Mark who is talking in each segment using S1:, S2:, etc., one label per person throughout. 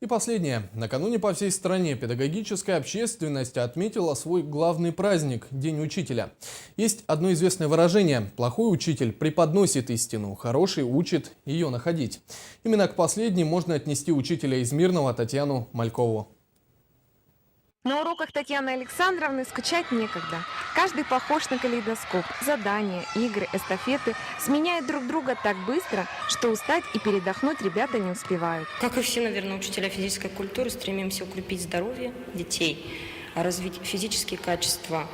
S1: И последнее. Накануне по всей стране педагогическая общественность отметила свой главный праздник – День учителя. Есть одно известное выражение – плохой учитель преподносит истину, хороший учит ее находить. Именно к последней можно отнести учителя из Мирного Татьяну Малькову.
S2: На уроках Татьяны Александровны скучать некогда. Каждый похож на калейдоскоп. Задания, игры, эстафеты сменяют друг друга так быстро, что устать и передохнуть ребята не успевают.
S3: Как и все, наверное, учителя физической культуры, стремимся укрепить здоровье детей, развить физические качества,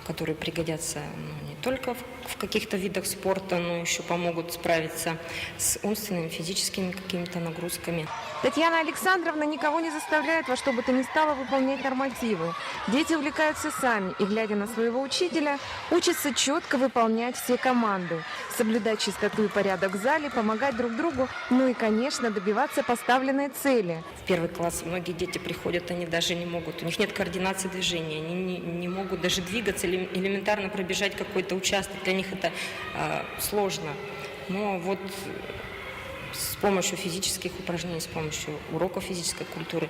S3: которые пригодятся не только в каких-то видах спорта, но еще помогут справиться с умственными, физическими какими-то нагрузками.
S2: Татьяна Александровна никого не заставляет во что бы то ни стало выполнять нормативы. Дети увлекаются сами и, глядя на своего учителя, учатся четко выполнять все команды, соблюдать чистоту и порядок в зале, помогать друг другу, ну и, конечно, добиваться поставленной цели.
S3: В первый класс многие дети приходят, они даже не могут, у них нет координации движения, они не могут даже двигаться или элементарно пробежать какой-то участок, для них это сложно. Но вот с помощью физических упражнений, с помощью уроков физической культуры,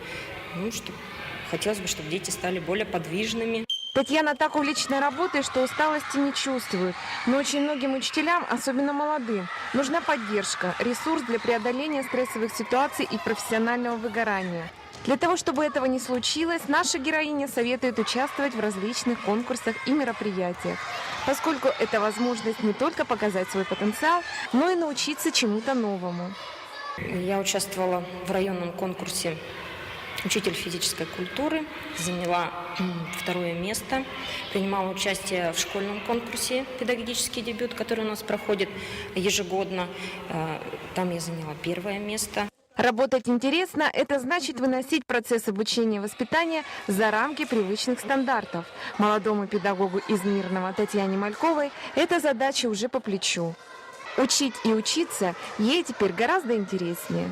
S3: хотелось бы, чтобы дети стали более подвижными.
S2: Татьяна так увлечена работой, что усталости не чувствует. Но очень многим учителям, особенно молодым, нужна поддержка, ресурс для преодоления стрессовых ситуаций и профессионального выгорания. Для того, чтобы этого не случилось, наша героиня советует участвовать в различных конкурсах и мероприятиях, поскольку это возможность не только показать свой потенциал, но и научиться чему-то новому.
S3: Я участвовала в районном конкурсе «Учитель физической культуры», заняла 2-е место, принимала участие в школьном конкурсе «Педагогический дебют», который у нас проходит ежегодно. Там я заняла 1-е место.
S2: Работать интересно – это значит выносить процесс обучения и воспитания за рамки привычных стандартов. Молодому педагогу из Мирного Татьяне Мальковой эта задача уже по плечу. Учить и учиться ей теперь гораздо интереснее.